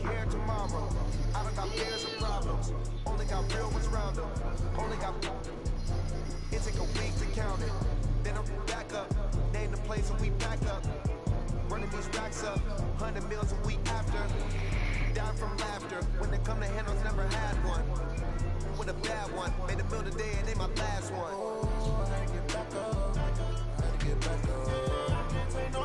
here tomorrow. I don't got fears or problems. Only got real ones round them. Only got. It take a week to count it. Then I'm back up. Name the place and we back up. Running these racks up. 100 meals a week after. Down from laughter. When they come to handles, never had one. With a bad one. Made a meal today and they my last one. Oh, I had to get back up. I had to get back up. I can't say no.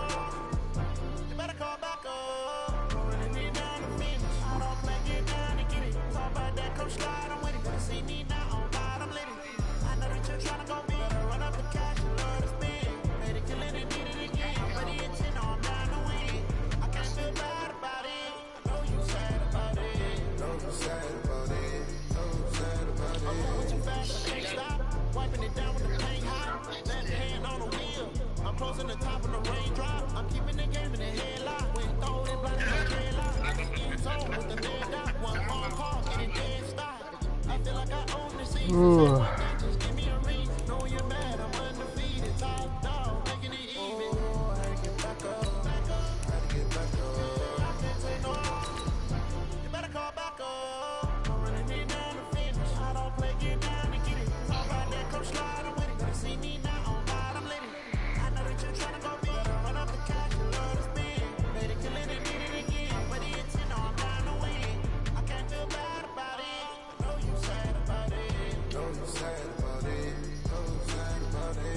You better call back up. Rolling me down the finish. I don't play, get down and get it. Talk about that, come slide, I'm with it. Better see me now on God, I'm lit. I know that you're trying to go big. Better run up the cash and love to spend. Made it, kill it, and did it again. I'm ready at 10, I'm down to win. I can't feel bad about it. I know you sad about it. Know you sad about it. Know you sad about it. I'm moving too fast, I can't stop. Wiping it down with the paint hot. Left hand on the wheel. I'm closing the top of the raindrop. I'm keeping the game in the headlock. When throw it blind in the headlock. End zone with the dead dot. One on call, get it dead stop. I feel like I own the season. Just give me a ring. Know you're mad, I'm undefeated. Top dog, making it even. Oh, I had to get back up. I had to get back up. I can't say no. You better call back up. I'm running it down the finish. I don't play, get down and get it. Talk about that, come slide, I'm with it. Better see me now on God, I'm lit. I know that you're trying to go big. Better run up the cash and love to spend. Made it, kill it, and did it again. Ready at 10, I'm down to win. I can't feel bad about it. I know you sad about it. Know you sad about it. Know you sad about it.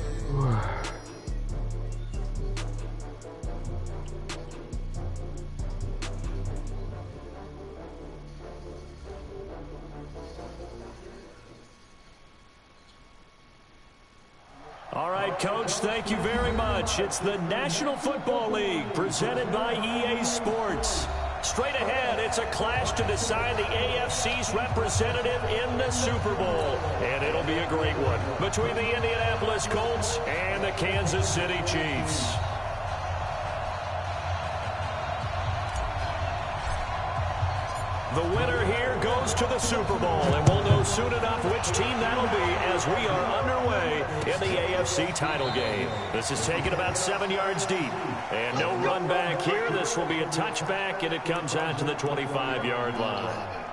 All right, Coach, thank you very much. It's the National Football League presented by EA Sports. Straight ahead, it's a clash to decide the AFC's representative in the Super Bowl. And it'll be a great one between the Indianapolis Colts and the Kansas City Chiefs. The winner here goes to the Super Bowl, and we'll know soon enough which team that'll be as we are underway in the AFC title game. This is taken about 7 yards deep, and no run back here. This will be a touchback, and it comes out to the 25-yard line.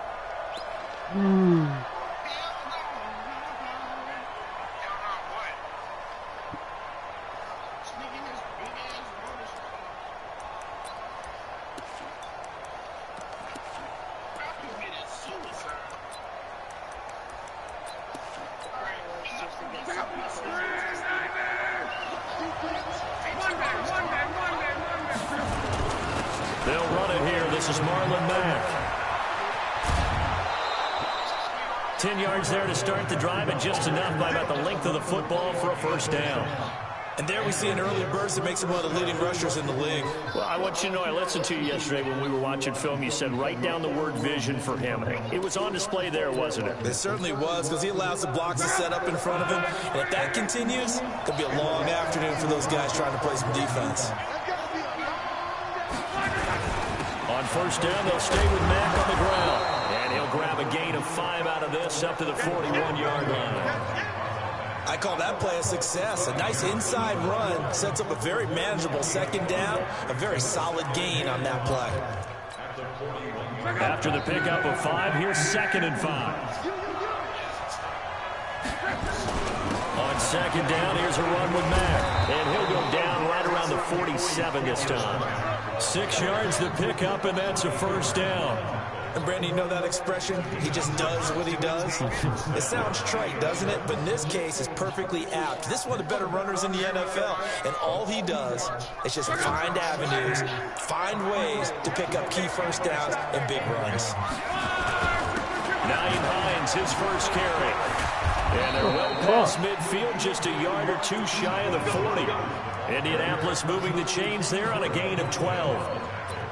They'll run it here. This is Marlon Mack. 10 yards there to start the drive, and just enough by about the length of the football for a first down. And there we see an early burst that makes him one of the leading rushers in the league. Well, I want you to know, I listened to you yesterday when we were watching film. You said write down the word vision for him. It was on display there, wasn't it? It certainly was, because he allows the blocks to set up in front of him. And if that continues, it'll be a long afternoon for those guys trying to play some defense. On first down, they'll stay with Mack on the ground. And he'll grab a gain of 5 out of this up to the 41-yard line. I call that play a success. A nice inside run sets up a very manageable second down, a very solid gain on that play. After the pickup of 5, here's 2nd and 5. On second down, here's a run with Mack. And he'll go down right around the 47 this time. 6 yards the pickup, and that's a first down. And Brandon, you know that expression? He just does what he does. It sounds trite, doesn't it? But in this case, it's perfectly apt. This is one of the better runners in the NFL. And all he does is just find avenues, find ways to pick up key first downs and big runs. Naeem Hines, his first carry. And they're well past midfield, just a yard or two shy of the 40. Indianapolis moving the chains there on a gain of 12.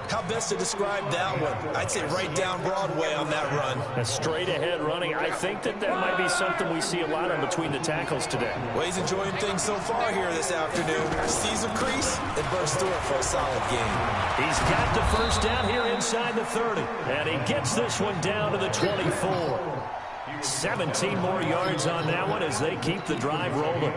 How best to describe that one? I'd say right down Broadway on that run. A straight ahead running. I think that might be something we see a lot of between the tackles today. Well, he's enjoying things so far here this afternoon. Sees a crease and bursts through it for a solid game. He's got the first down here inside the 30. And he gets this one down to the 24. 17 more yards on that one as they keep the drive rolling.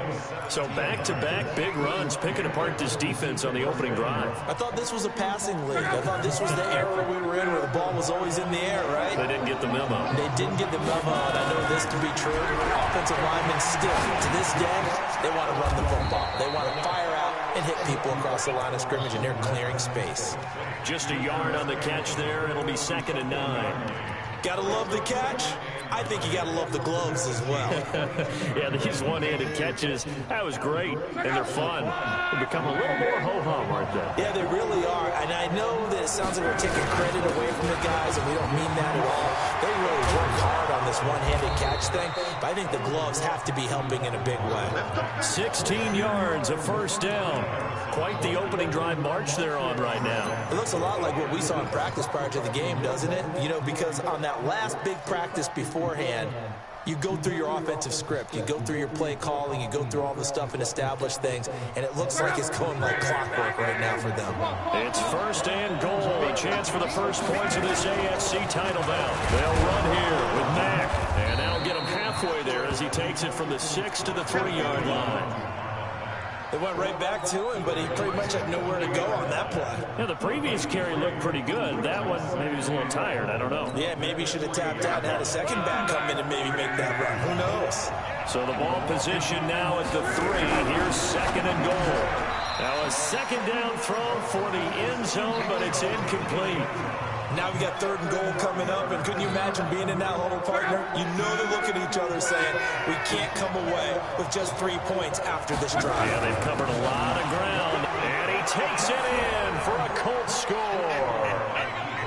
So back-to-back big runs, picking apart this defense on the opening drive. I thought this was a passing league. I thought this was the era we were in where the ball was always in the air, right? They didn't get the memo. They didn't get the memo, and I know this to be true. Offensive linemen still, to this day, they want to run the football. They want to fire out and hit people across the line of scrimmage, and they're clearing space. Just a yard on the catch there. It'll be 2nd and 9. Gotta love the catch. I think you gotta love the gloves as well. Yeah, these one-handed catches, that was great, and they're fun. They become a little more ho-hum, aren't they? Yeah, they really are, and I know that it sounds like we're taking credit away from the guys, and we don't mean that at all. They really work hard on this one-handed catch thing, but I think the gloves have to be helping in a big way. 16 yards, a first down. Quite the opening drive march they're on right now. It looks a lot like what we saw in practice prior to the game, doesn't it? You know, because on that last big practice beforehand, you go through your offensive script, you go through your play calling, you go through all the stuff and establish things, and it looks like it's going like clockwork right now for them. It's 1st and goal. A chance for the first points of this AFC title bout. They'll run here with Mack, and that'll get him halfway there as he takes it from the 6 to the 3-yard line. They went right back to him, but he pretty much had nowhere to go on that play. Yeah, the previous carry looked pretty good. That one, maybe he was a little tired. I don't know. Yeah, maybe he should have tapped out and had a second back come in and maybe make that run. Who knows? So the ball position now at the 3. Here's 2nd and goal. Now a 2nd down throw for the end zone, but it's incomplete. Now we got 3rd and goal coming up, and couldn't you imagine being in that huddle, partner? You know they're looking at each other saying, we can't come away with just 3 points after this drive. Yeah, they've covered a lot of ground, and he takes it in for a Colts score.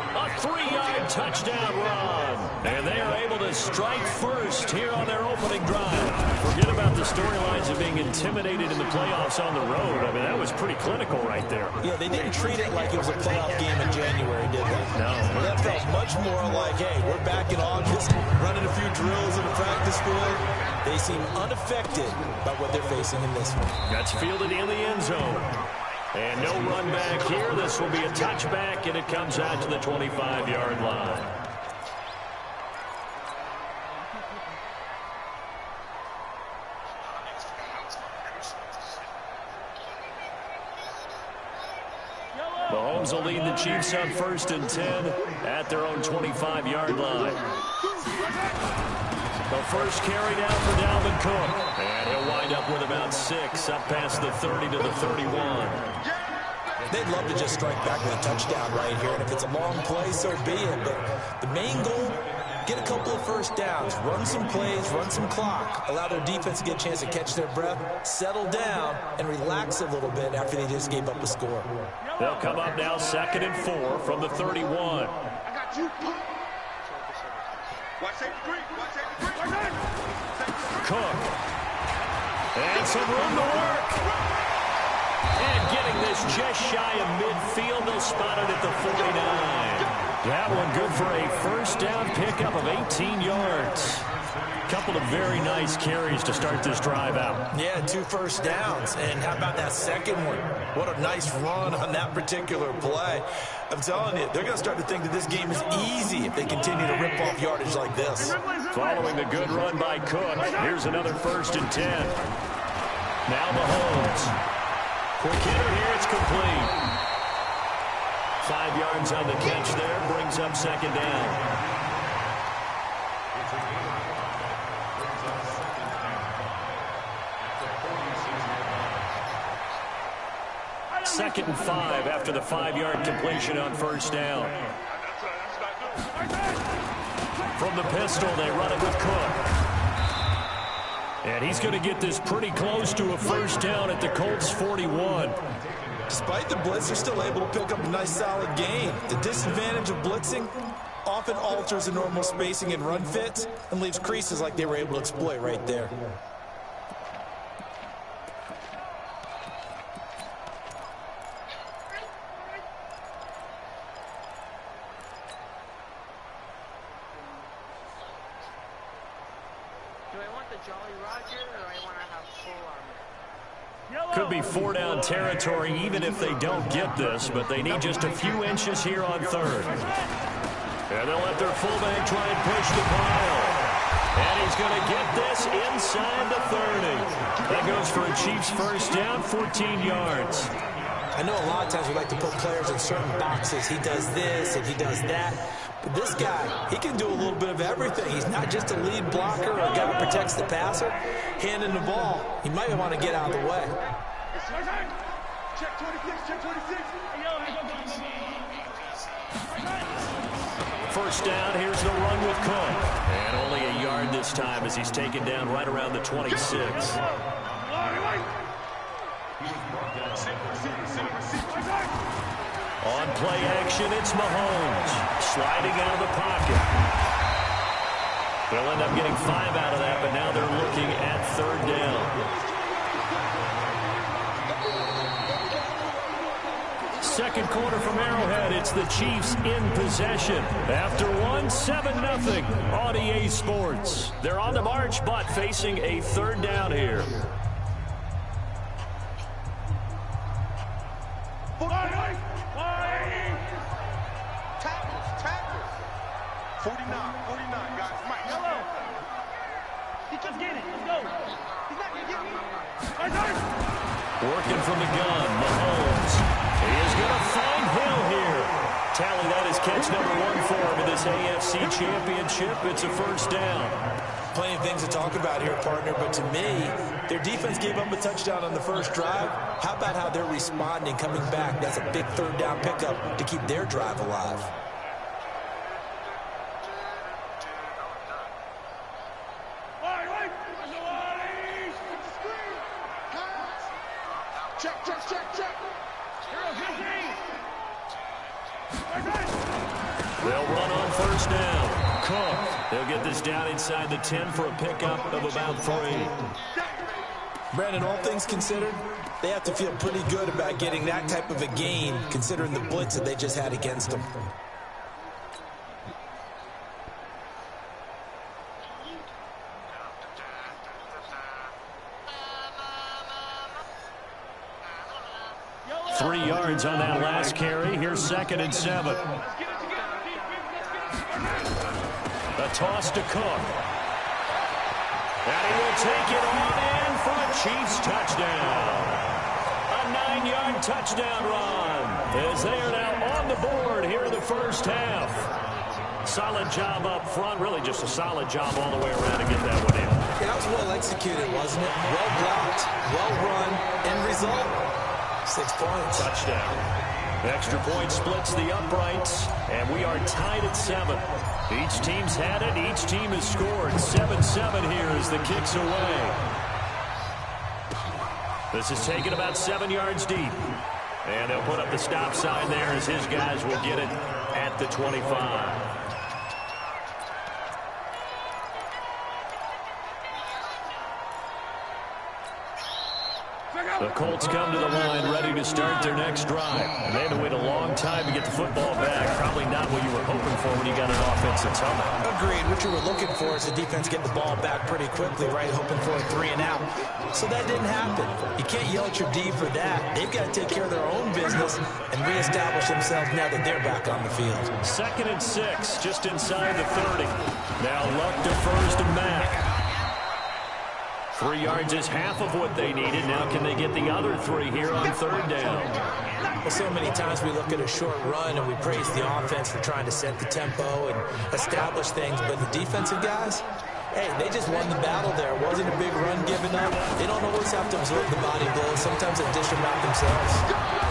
A 3-yard touchdown run, and they are able to strike first here on their opening drive. Forget about the storylines of being intimidated in the playoffs on the road. I mean, that was pretty clinical right there. Yeah, they didn't treat it like it was a playoff game in January, did they? No. Well, that felt much more like, hey, we're back in August, running a few drills in the practice field. They seem unaffected by what they're facing in this one. That's fielded in the end zone. And no run back here. This will be a touchback, and it comes out to the 25-yard line. Mahomes will lead the Chiefs on 1st and 10 at their own 25-yard line. The first carry down for Dalvin Cook. And he'll wind up with about 6 up past the 30 to the 31. They'd love to just strike back with a touchdown right here. And if it's a long play, so be it. But the main goal, get a couple of first downs, run some plays, run some clock, allow their defense to get a chance to catch their breath, settle down, and relax a little bit after they just gave up a score. They'll come up now 2nd and 4 from the 31. I got you. Watch safety three. Watch safety three. Cook. And some room to work. And getting this just shy of midfield. They'll spot it at the 49. That one good for a first down pickup of 18 yards. Couple of very nice carries to start this drive out. Yeah, 2 first downs. And how about that second one? What a nice run on that particular play. I'm telling you, they're going to start to think that this game is easy if they continue to rip off yardage like this. Following the good run by Cook, here's another 1st and 10. Now Mahomes. Quick hitter here, it's complete. 5 yards on the catch there, brings up 2nd down. Second and 5 after the 5-yard completion on first down. From the pistol, they run it with Cook. And he's going to get this pretty close to a first down at the Colts 41. Despite the blitz, they're still able to pick up a nice solid gain. The disadvantage of blitzing often alters the normal spacing and run fits and leaves creases like they were able to exploit right there. Could be 4-down territory even if they don't get this, but they need just a few inches here on 3rd. And they'll let their fullback try and push the pile. he's going to get this inside the 30. That goes for a Chiefs first down, 14 yards. I know a lot of times we like to put players in certain boxes. He does this and he does that. But this guy, he can do a little bit of everything. He's not just a lead blocker or a guy who protects the passer. Handing the ball, he might want to get out of the way. Check 26, check 26. First down, here's the run with Cook. And only a yard this time as he's taken down right around the 26. On play action, it's Mahomes. Sliding out of the pocket. They'll end up getting 5 out of that, but now they're looking at third down. Second quarter from Arrowhead, it's the Chiefs in possession. After one, 7-0 on EA Sports. They're on the march, but facing a third down here. Tackles. 49, guys. Mike, hello. He just get it. Let's go. He's not going to get me. Working from the gun, Mahomes. He is going to find Hill here. Tally, that is catch number 1 for him in this AFC Championship. It's a first down. Plenty of things to talk about here, partner, but to me, their defense gave up a touchdown on the first drive. How about how they're responding, coming back? That's a big third down pickup to keep their drive alive. Check. They'll run on first down. Cook. They'll get this down inside the 10 for a pickup of about 3. Brandon, all things considered, they have to feel pretty good about getting that type of a gain, considering the blitz that they just had against them. Three yards on that last carry. Here's 2nd and 7. A toss to Cook. And he will take it on in for a Chiefs touchdown. A 9-yard touchdown run as they are now on the board here in the first half. Solid job up front. Really just a solid job all the way around to get that one in. Yeah, that was well executed, wasn't it? Well blocked, well run, end result. 6 points. Touchdown. Extra point splits the uprights, and we are tied at 7. Each team's had it. Each team has scored. 7-7 here as the kick's away. This is taken about 7 yards deep. And they'll put up the stop sign there as his guys will get it at the 25. The Colts come to the line ready to start their next drive. And they had to wait a long time to get the football back. Probably not what you were hoping for when you got an offensive tunnel. Agreed. What you were looking for is the defense get the ball back pretty quickly, right? Hoping for a 3 and out. So that didn't happen. You can't yell at your D for that. They've got to take care of their own business and reestablish themselves now that they're back on the field. 2nd and 6, just inside the 30. Now Luck defers to Mack. 3 yards is half of what they needed. Now can they get the other 3 here on third down? Well, so many times we look at a short run and we praise the offense for trying to set the tempo and establish things, but the defensive guys, hey, they just won the battle there. It wasn't a big run given up. They don't always have to absorb the body blows. Sometimes they dish them out themselves.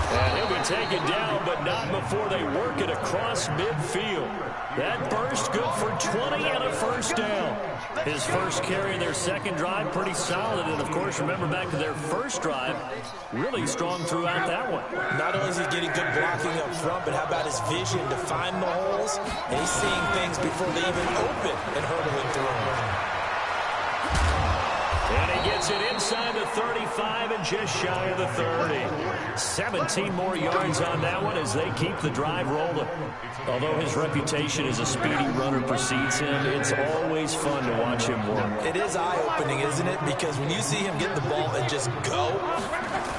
And he'll be taken down, but not before they work it across midfield. That burst good for 20 and a first down. His first carry in their second drive, pretty solid. And, of course, remember back to their first drive, really strong throughout that one. Not only is he getting good blocking up front, but how about his vision to find the holes? And he's seeing things before they even open and hurdling through them. And he gets it inside the 35 and just shy of the 30. 17 more yards on that one as they keep the drive rolling. Although his reputation as a speedy runner precedes him, it's always fun to watch him work. It is eye-opening, isn't it? Because when you see him get the ball and just go,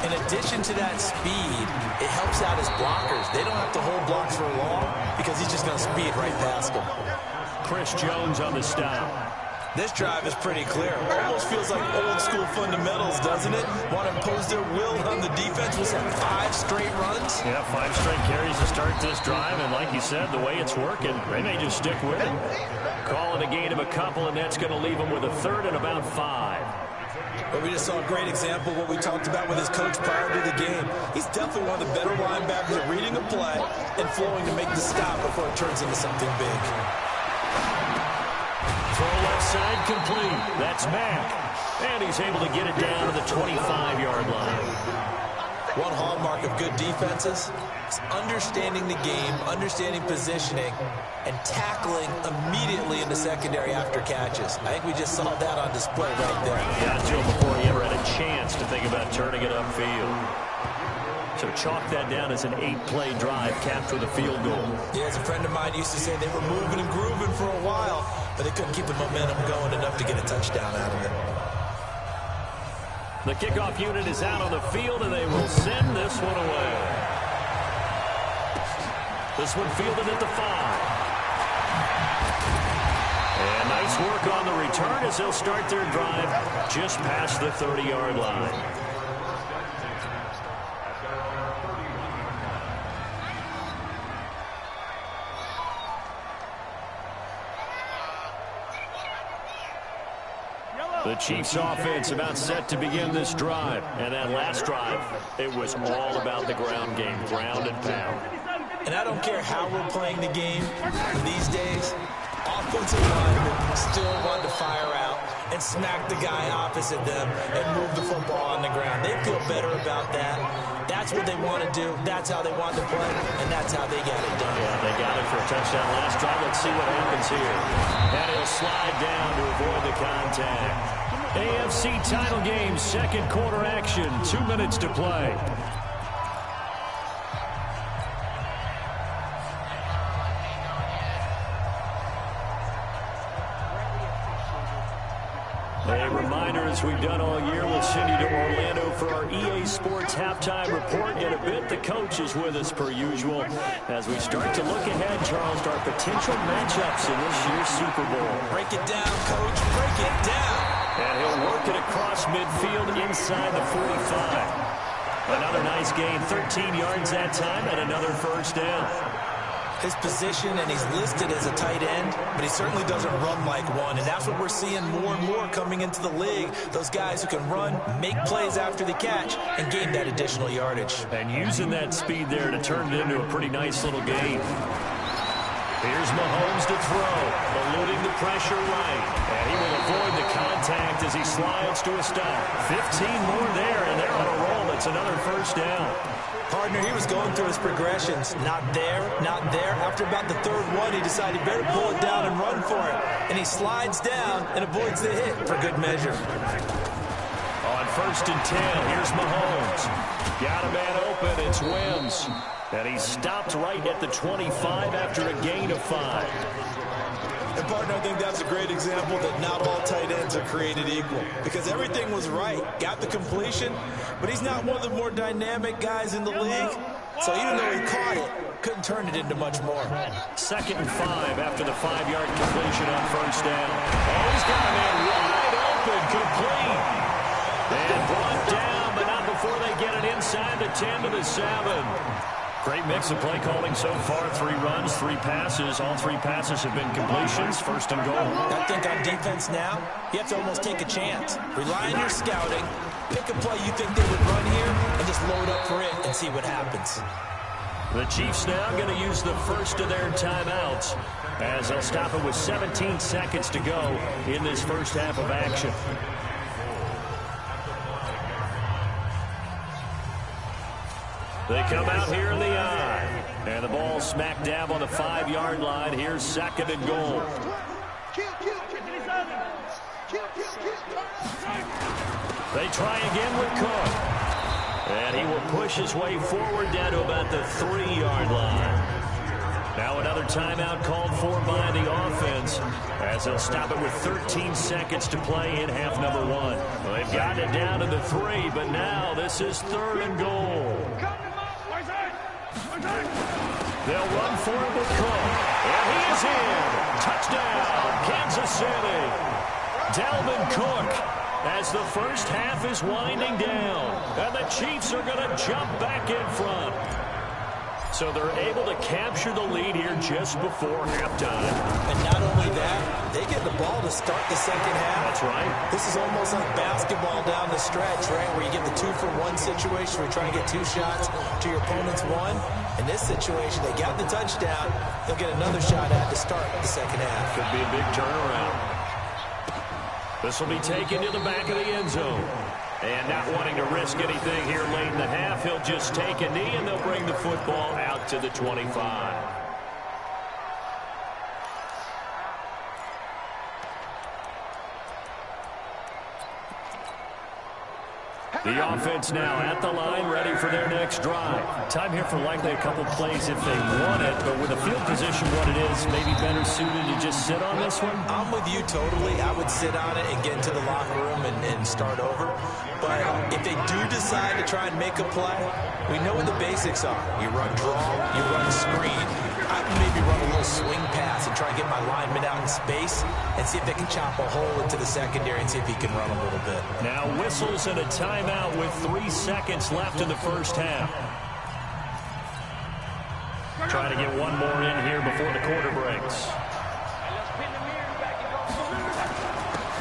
in addition to that speed, it helps out his blockers. They don't have to hold blocks for long because he's just going to speed right past them. Chris Jones on the stop. This drive is pretty clear. Almost feels like old school fundamentals, doesn't it? Want to impose their will on the defense with some 5 straight runs? Yeah, 5 straight carries to start this drive, and like you said, the way it's working, they may just stick with it. Call it a gain of a couple, and that's going to leave them with a third and about 5. But we just saw a great example of what we talked about with his coach prior to the game. He's definitely one of the better linebackers at reading a play and flowing to make the stop before it turns into something big. Throw left side complete. That's Mack. And he's able to get it down to the 25-yard line. One hallmark of good defenses is understanding the game, understanding positioning, and tackling immediately in the secondary after catches. I think we just saw that on display right there. Got to him before he ever had a chance to think about turning it upfield. So chalk that down as an 8-play drive capped with a field goal. Yeah, as a friend of mine used to say, they were moving and grooving for a while, but they couldn't keep the momentum going enough to get a touchdown out of it. The kickoff unit is out on the field, and they will send this one away. This one fielded at the 5. And nice work on the return as they'll start their drive just past the 30-yard line. The Chiefs offense about set to begin this drive. And that last drive, it was all about the ground game, ground and pound. And I don't care how we're playing the game these days, offensive linemen still want to fire out and smack the guy opposite them and move the football on the ground. They feel better about that. That's what they want to do. That's how they want to play, and that's how they got it done. Yeah, they got it for a touchdown last drive. Let's see what happens here. And he'll slide down to avoid the contact. AFC title game, second quarter action, 2 minutes to play. A reminder, as we've done all year, we'll send you to Orlando for our EA Sports halftime report. In a bit, the coach is with us per usual as we start to look ahead, Charles, to our potential matchups in this year's Super Bowl. Break it down, Coach. Break it down. And he'll work it across midfield inside the 45. Another nice gain, 13 yards that time, and another first down. His position, and he's listed as a tight end, but he certainly doesn't run like one, and that's what we're seeing more and more coming into the league. Those guys who can run, make plays after the catch, and gain that additional yardage. And using that speed there to turn it into a pretty nice little gain. Here's Mahomes to throw, eluding the pressure right. And he will avoid the contact as he slides to a stop. 15 more there, and they're on a roll. It's another first down. Partner, he was going through his progressions. Not there, not there. After about the third one, he decided better pull it down and run for it. And he slides down and avoids the hit for good measure. On 1st and 10, here's Mahomes. Got a man open, it's Wims. And he stopped right at the 25 after a gain of 5. And, partner, I think that's a great example that not all tight ends are created equal. Because everything was right. Got the completion, but he's not one of the more dynamic guys in the league. So even though he caught it, couldn't turn it into much more. 2nd and 5 after the 5-yard completion on first down. Oh, he's got a man wide open, complete. And brought down, but not before they get it inside the 10 to the 7. Great mix of play calling so far. 3 runs, 3 passes. All 3 passes have been completions. 1st and goal. I think on defense now, you have to almost take a chance. Rely on your scouting. Pick a play you think they would run here and just load up for it and see what happens. The Chiefs now going to use the first of their timeouts as they'll stop it with 17 seconds to go in this first half of action. They come out here in the eye. And the ball smack dab on the 5-yard line. Here's 2nd and goal. They try again with Cook. And he will push his way forward down to about the 3-yard line. Now another timeout called for by the offense as they'll stop it with 13 seconds to play in half number 1. Well, they've gotten it down to the 3, but now this is 3rd and goal. They'll run for it with Cook. And he is in. Touchdown, Kansas City. Dalvin Cook, as the first half is winding down. And the Chiefs are going to jump back in front. So they're able to capture the lead here just before halftime. And not only that, they get the ball to start the second half. That's right. This is almost like basketball down the stretch, right, where you get the 2-for-1 situation where you try to get 2 shots to your opponent's 1. In this situation, they got the touchdown. They'll get another shot at to start the second half. Could be a big turnaround. This will be taken to the back of the end zone. And not wanting to risk anything here late in the half, he'll just take a knee, and they'll bring the football out to the 25. The offense now at the line, ready for their next drive. Time here for likely a couple plays if they want it, but with the field position what it is, maybe better suited to just sit on this one? I'm with you totally. I would sit on it and get into the locker room and start over. But if they do decide to try and make a play, we know what the basics are. You run draw, you run screen. I would maybe run a little swing pass and try and get my lineman out in space and see if they can chop a hole into the secondary and see if he can run a little bit. Now whistles and a timeout with 3 seconds left in the first half. Trying to get one more in here before the quarter breaks.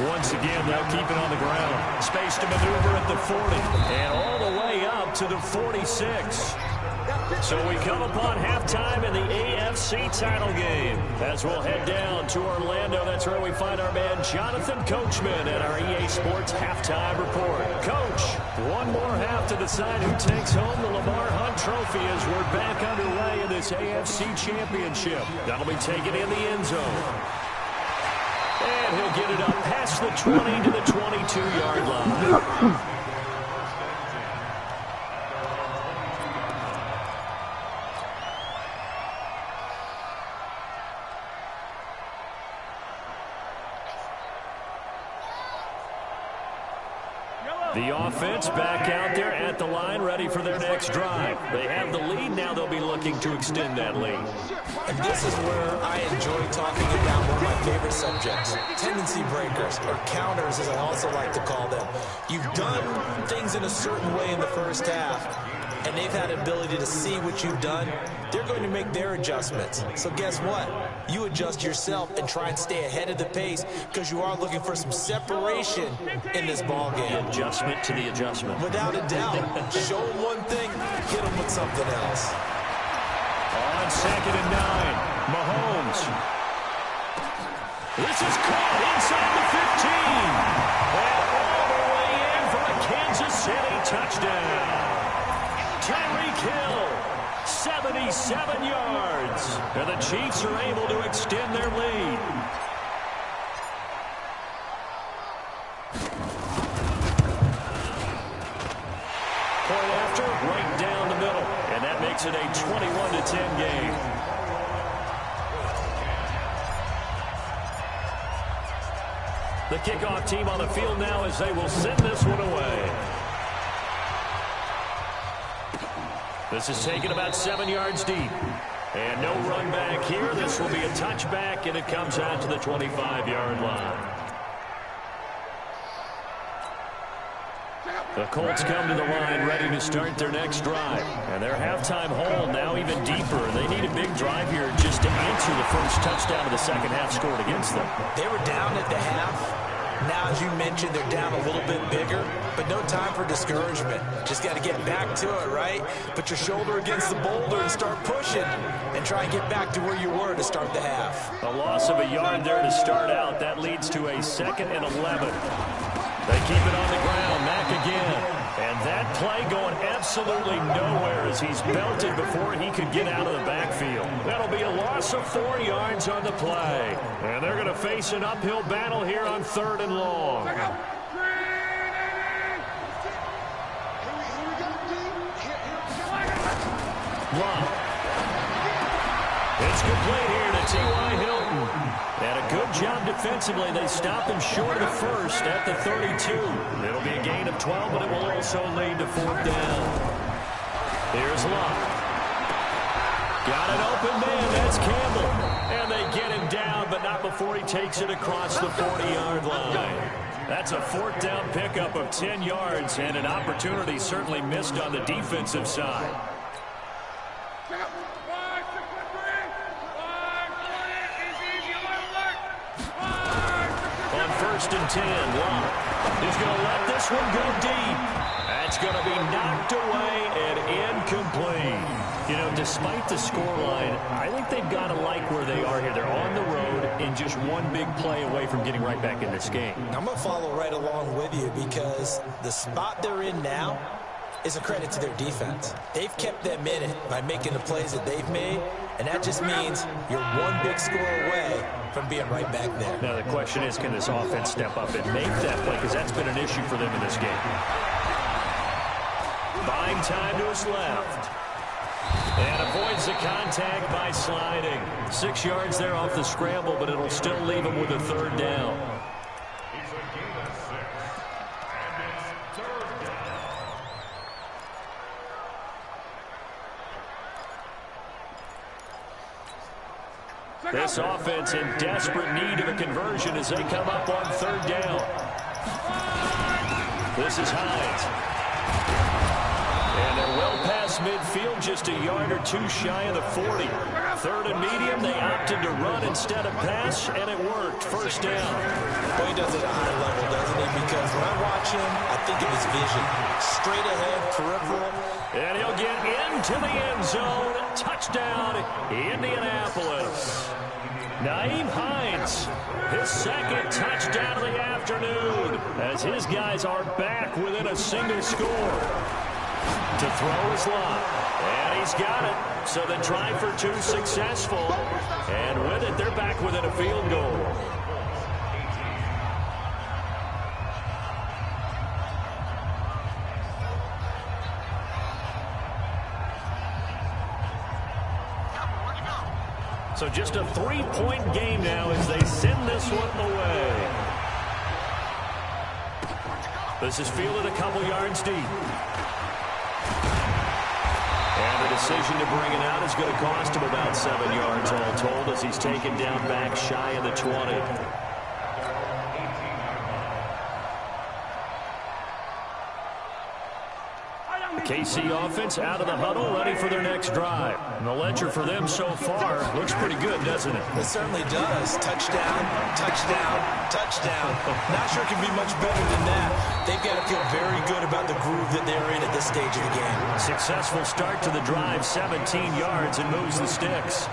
Once again, they'll keep it on the ground. Space to maneuver at the 40. And all the way up to the 46. So we come upon halftime in the AFC title game. As we'll head down to Orlando, that's where we find our man Jonathan Coachman at our EA Sports Halftime Report. Coach, one more half to decide who takes home the Lamar Hunt Trophy as we're back underway in this AFC Championship. That'll be taken in the end zone. And he'll get it up past the 20 to the 22-yard line. The offense back out there at the line, ready for their next drive. They have the lead. Now they'll be looking to extend that lead. And this is where I enjoy talking about one of my favorite subjects, tendency breakers, or counters as I also like to call them. You've done things in a certain way in the first half, and they've had an ability to see what you've done. They're going to make their adjustments. So guess what? You adjust yourself and try and stay ahead of the pace because you are looking for some separation in this ball game. The adjustment to the adjustment. Without a doubt. Show them one thing, hit them with something else. On 2nd and 9, Mahomes. This is caught inside the 15. And all the way in for a Kansas City touchdown. Tyreek Hill, 77 yards. And the Chiefs are able to extend their lead. Point after, right down the middle. And that makes it a 21-10 game. The kickoff team on the field now as they will send this one away. This is taken about 7 yards deep. And no run back here. This will be a touchback, and it comes out to the 25-yard line. The Colts come to the line ready to start their next drive. And their halftime hole now even deeper. They need a big drive here just to answer the first touchdown of the second half scored against them. They were down at the half. Now, as you mentioned, they're down a little bit bigger, but no time for discouragement. Just got to get back to it, right? Put your shoulder against the boulder and start pushing and try and get back to where you were to start the half. A loss of a yard there to start out. That leads to a 2nd and 11. They keep it on the ground. Mack again. And that play going absolutely nowhere as he's belted before he could get out of the backfield. That'll be a loss of 4 yards on the play. And they're going to face an uphill battle here on 3rd and long. Long. It's complete here to T.Y. Hilton. And a good job defensively. They stop him short of the first at the 32. It'll be a gain of 12, but it will also lead to 4th down. Here's Locke. Got an open man. That's Campbell. And And they get him down, but not before he takes it across the 40-yard line. That's a fourth down pickup of 10 yards and an opportunity certainly missed on the defensive side. On 1st and 10, Locke is going to let this one go deep. That's going to be knocked away and incomplete. You know, despite the scoreline, I think they've got to like where they are here. They're on the road and just one big play away from getting right back in this game. I'm going to follow right along with you because the spot they're in now is a credit to their defense. They've kept them in it by making the plays that they've made, and that just means you're one big score away from being right back there. Now the question is, can this offense step up and make that play? Because that's been an issue for them in this game. Buying time to his left. And avoids the contact by sliding. 6 yards there off the scramble, but it'll still leave him with a third down. This offense in desperate need of a conversion as they come up on third down. This is Hines. And they're well past midfield, just a yard or two shy of the 40. Third and medium, they opted to run instead of pass, and it worked. First down. Well, he does it at a high level, doesn't he? Because when I watch him, I think of his vision. Straight ahead, peripheral. And he'll get into the end zone. Touchdown, Indianapolis. Nyheim Hines, his second touchdown of the afternoon, as his guys are back within a single score. To throw his lob, and he's got it. So the try for two successful, and with it, they're back within a field goal. So just a 3-point game now as they send this one away. This is fielded a couple yards deep. And the decision to bring it out is going to cost him about 7 yards all told as he's taken down back shy of the 20. KC offense out of the huddle, ready for their next drive. And the ledger for them so far looks pretty good, doesn't it? It certainly does. Touchdown, touchdown, touchdown. Not sure it can be much better than that. They've got to feel very good about the groove that they're in at this stage of the game. Successful start to the drive, 17 yards, and moves the sticks.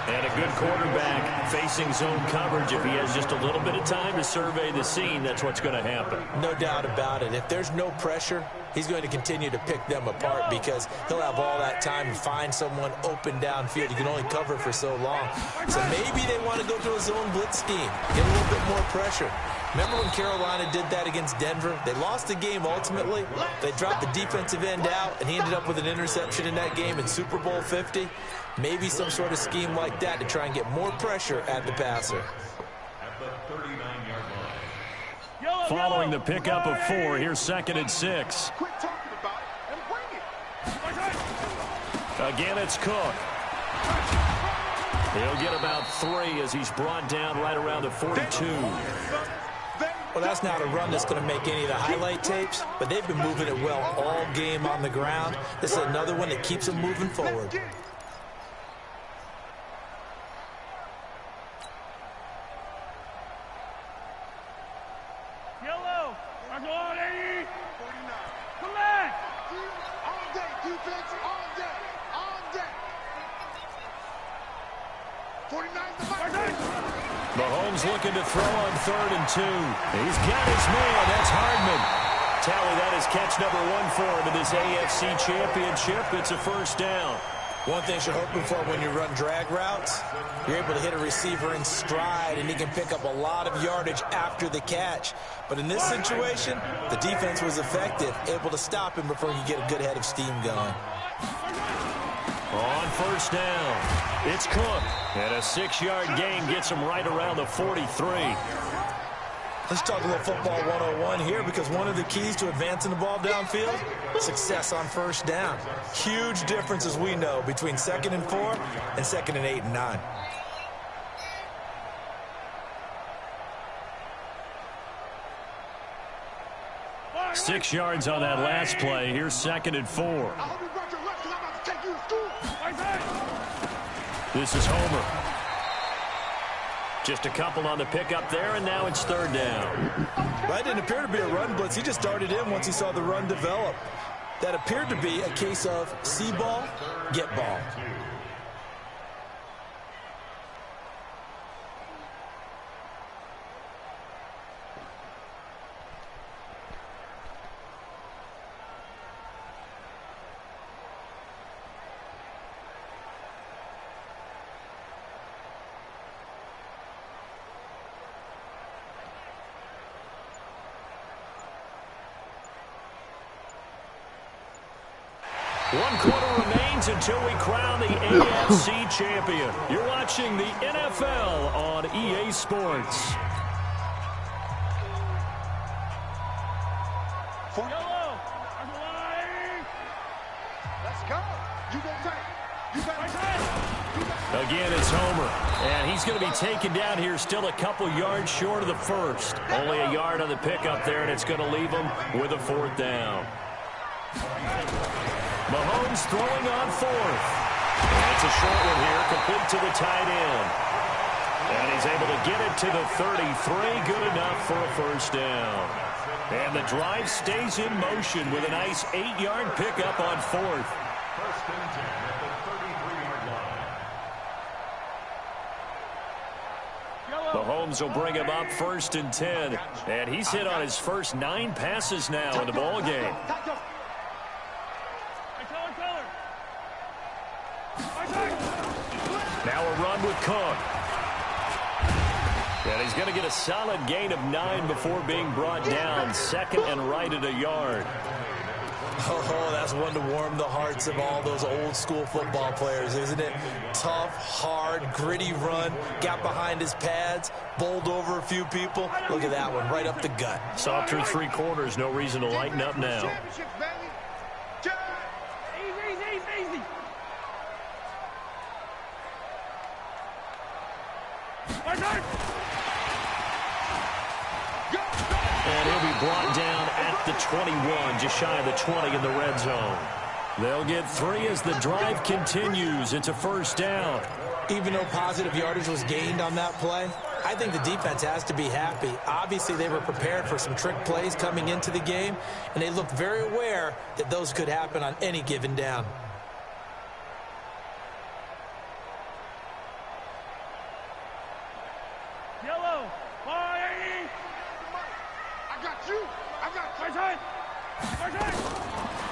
And a good quarterback facing zone coverage. If he has just a little bit of time to survey the scene, that's what's going to happen. No doubt about it. If there's no pressure, he's going to continue to pick them apart because he'll have all that time to find someone open downfield. You can only cover for so long. So maybe they want to go to a zone blitz scheme, get a little bit more pressure. Remember when Carolina did that against Denver? They lost the game ultimately. They dropped the defensive end out, and he ended up with an interception in that game in Super Bowl 50. Maybe some sort of scheme like that to try and get more pressure at the passer. Following the pickup of 4, here's 2nd and 6. Again, it's Cook. He'll get about 3 as he's brought down right around the 42. Well, that's not a run that's going to make any of the highlight tapes, but they've been moving it well all game on the ground. This is another one that keeps them moving forward. Yellow, I go on 80. 49. Come back. All day, defense, all day, all day. 49. Mahomes looking to throw on 3rd and 2. He's got his man. That's Hardman. Tally, that is catch number 1 for him in this AFC Championship. It's a first down. One thing you're hoping for when you run drag routes, you're able to hit a receiver in stride, and he can pick up a lot of yardage after the catch. But in this situation, the defense was effective, able to stop him before he could get a good head of steam going. On first down, it's Cook. And a 6-yard gain gets him right around the 43. Let's talk a little football 101 here, because one of the keys to advancing the ball downfield, success on first down. Huge difference, as we know, between 2nd and 4 and 2nd and 8 and 9. 6 yards on that last play. Here's 2nd and 4. I hope you brought your lunch because I'm about to take you to school. This is Homer. Just a couple on the pickup there, and now it's 3rd down. That didn't appear to be a run blitz. He just started in once he saw the run develop. That appeared to be a case of see ball, get ball. One quarter remains until we crown the AFC champion. You're watching the NFL on EA Sports. Yellow. Let's go. You gonna take. You got Again, it's Homer. And he's going to be taken down here still a couple yards short of the first. Only a yard on the pickup there, and it's going to leave him with a 4th down. Mahomes throwing on 4th. And it's a short one here, complete to the tight end. And he's able to get it to the 33, good enough for a 1st down. And the drive stays in motion with a nice 8-yard pickup on 4th. First and 10 at the 33-yard line. Mahomes will bring him up 1st and 10. And he's hit on his first 9 passes now in the ball game. Now a run with Cook. And he's going to get a solid gain of 9 before being brought down. 2nd and right at a yard. Oh, that's one to warm the hearts of all those old school football players, isn't it? Tough, hard, gritty run. Got behind his pads, bowled over a few people. Look at that one, right up the gut. Saw through 3 quarters, no reason to lighten up now. Easy. And he'll be brought down at the 21, just shy of the 20 in the red zone. They'll get 3 as the drive continues. It's a 1st down. Even though positive yardage was gained on that play, I think the defense has to be happy. Obviously, they were prepared for some trick plays coming into the game, and they looked very aware that those could happen on any given down. Yellow. I got you.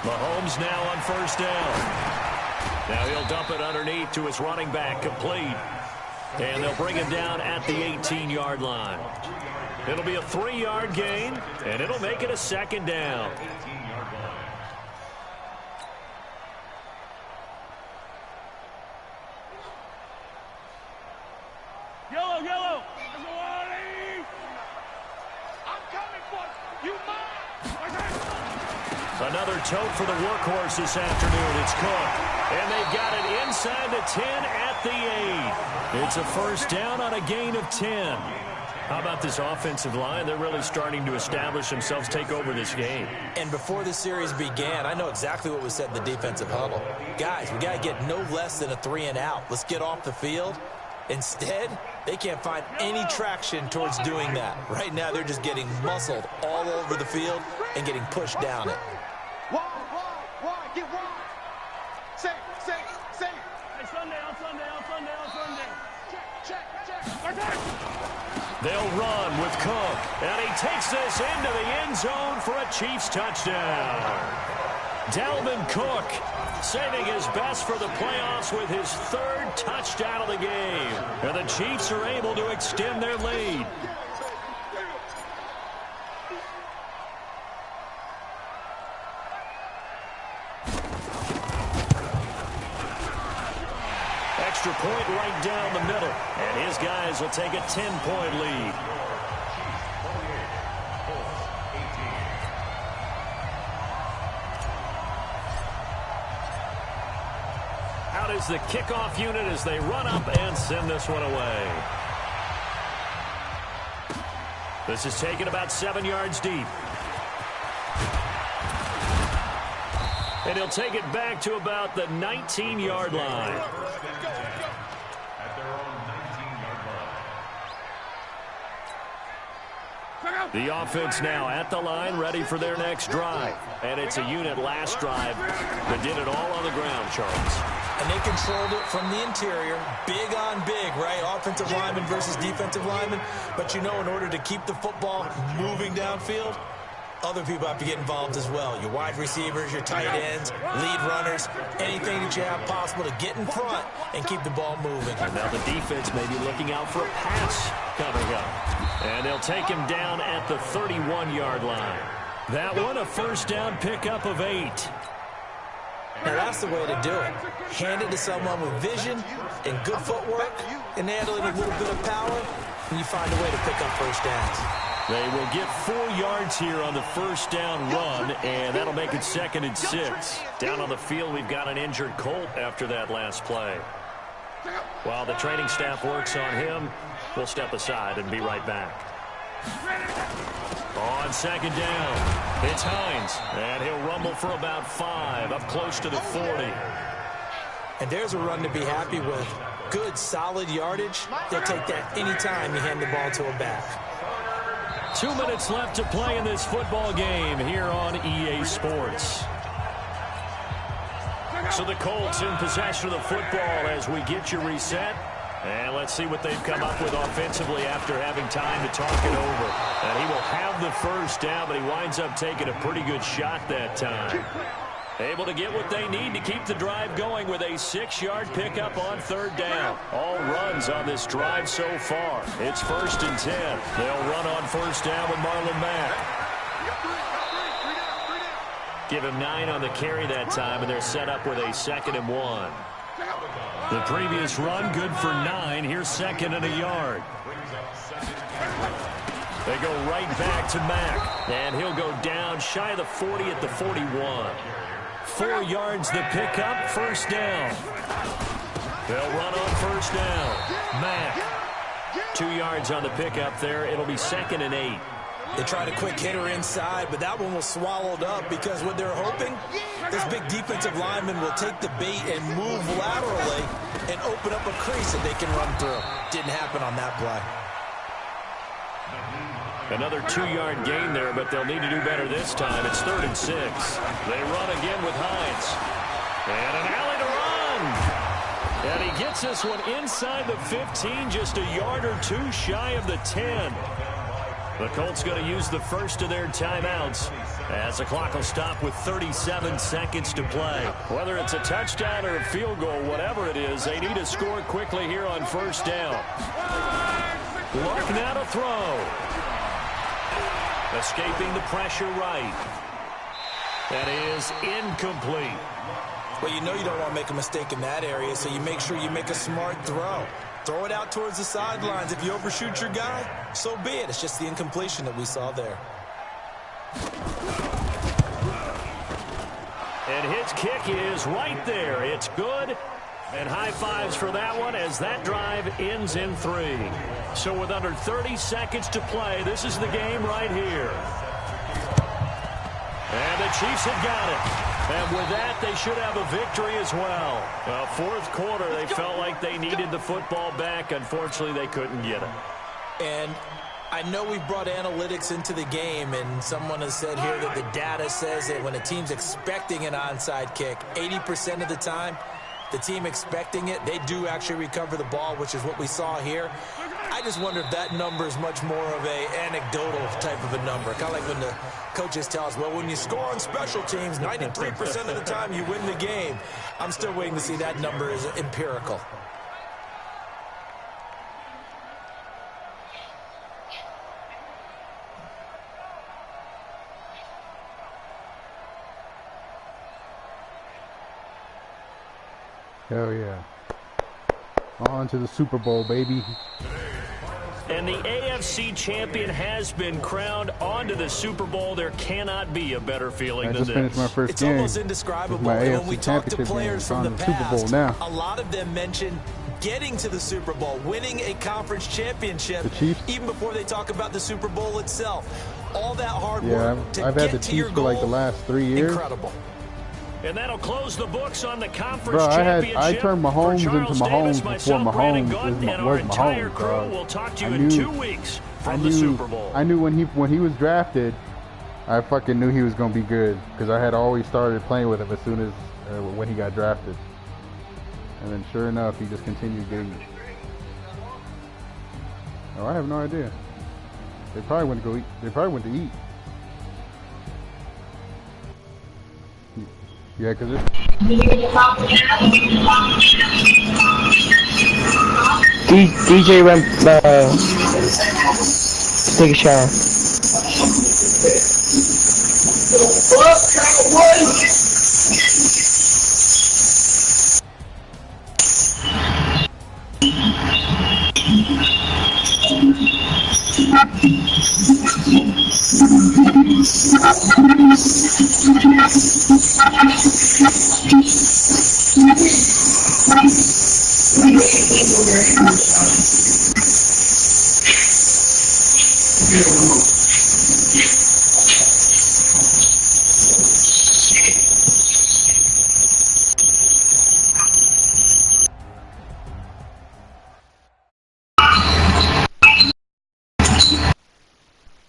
Mahomes now on 1st down. Now he'll dump it underneath to his running back, complete. And they'll bring him down at the 18-yard line. It'll be a 3-yard gain, and it'll make it a 2nd down. Yellow. I'm coming for you. Another tote for the workhorse this afternoon. It's Cook. And they've got it inside the 10 at the 8. It's a 1st down on a gain of 10. How about this offensive line? They're really starting to establish themselves, take over this game. And before the series began, I know exactly what was said in the defensive huddle. Guys, we got to get no less than a 3 and out. Let's get off the field. Instead, they can't find any traction towards doing that. Right now, they're just getting muscled all over the field and getting pushed down it. Wide, get wide. Safe. Hey, Sunday. Check. They'll run with Cook. And he takes this into the end zone for a Chiefs touchdown. Dalvin Cook saving his best for the playoffs with his 3rd touchdown of the game. And the Chiefs are able to extend their lead. Extra point right down the middle. And his guys will take a 10-point lead. Out is the kickoff unit as they run up and send this one away. This is taken about 7 yards deep. And he'll take it back to about the 19-yard line. At their own 19-yard line. The offense now at the line, ready for their next drive. And it's a unit last drive that did it all on the ground, Charles. And they controlled it from the interior, big on big, right? Offensive lineman versus defensive lineman. But you know, in order to keep the football moving downfield, other people have to get involved as well. Your wide receivers, your tight ends, lead runners, anything that you have possible to get in front and keep the ball moving. And now the defense may be looking out for a pass coming up. And they'll take him down at the 31-yard line. That one, a first down pickup of 8. Now that's the way to do it. Hand it to someone with vision and good footwork and handle it a little bit of power, and you find a way to pick up first downs. They will get 4 yards here on the first down run, and that'll make it 2nd and 6. Down on the field, we've got an injured Colt after that last play. While the training staff works on him, we'll step aside and be right back. On 2nd down, it's Hines, and he'll rumble for about 5, up close to the 40. And there's a run to be happy with. Good, solid yardage. They'll take that anytime you hand the ball to a back. 2 minutes left to play in this football game here on EA Sports. So the Colts in possession of the football as we get you reset. And let's see what they've come up with offensively after having time to talk it over. And he will have the first down, but he winds up taking a pretty good shot that time. Able to get what they need to keep the drive going with a 6-yard pickup on 3rd down. All runs on this drive so far. It's 1st and 10. They'll run on 1st down with Marlon Mack. Give him 9 on the carry that time, and they're set up with a 2nd and 1. The previous run, good for 9. Here's 2nd and a yard. They go right back to Mack, and he'll go down shy of the 40 at the 41. 4 yards the pickup, 1st down. They'll run on 1st down. Mack, 2 yards on the pickup there. It'll be 2nd and 8. They tried a quick hitter inside, but that one was swallowed up because what they're hoping, this big defensive lineman will take the bait and move laterally and open up a crease that they can run through. Didn't happen on that play. Another 2-yard gain there, but they'll need to do better this time. It's 3rd and 6. They run again with Hines. And an alley to run. And he gets this one inside the 15, just a yard or 2 shy of the 10. The Colts going to use the first of their timeouts as the clock will stop with 37 seconds to play. Whether it's a touchdown or a field goal, whatever it is, they need to score quickly here on 1st down. Luck now to throw. Escaping the pressure right. That is incomplete. Well, you know you don't want to make a mistake in that area, so you make sure you make a smart throw. Throw it out towards the sidelines. If you overshoot your guy, so be it. It's just the incompletion that we saw there. And his kick is right there. It's good. And high fives for that one as that drive ends in 3. So with under 30 seconds to play, this is the game right here. And the Chiefs have got it. And with that, they should have a victory as well. 4th quarter, they felt like they needed the football back. Unfortunately, they couldn't get it. And I know we've brought analytics into the game, and someone has said here that the data says that when a team's expecting an onside kick, 80% of the time, the team expecting it, they do actually recover the ball, which is what we saw here. I just wonder if that number is much more of a anecdotal type of a number. Kind of like when the coaches tell us, well, when you score on special teams, 93% of the time you win the game. I'm still waiting to see that number is empirical. Hell yeah. On to the Super Bowl, baby. And the AFC champion has been crowned. On to the Super Bowl. There cannot be a better feeling than this. I just finished my first game. It's almost indescribable. My And AFC when we talk to players from the Super Bowl past, now. a lot of them mention getting to the Super Bowl, winning a conference championship, The Chiefs? even before they talk about the Super Bowl itself. All that hard Yeah, work to I've get had the to your Chiefs for goal, like the last 3 years. incredible. And that'll close the books on the conference Bro, championship. I turned Mahomes For into Charles Mahomes Davis, before myself, Brandon Mahomes Gunn, and our was entire Mahomes, crew dog. will talk to you I in knew- 2 weeks from the Super Bowl. I knew when he was drafted, I fucking knew he was gonna be good because I had always started playing with him as soon as when he got drafted, and then sure enough, he just continued getting. Oh, I have no idea. They probably went to go eat. They probably went to eat. Yeah, because DJ went take a shower.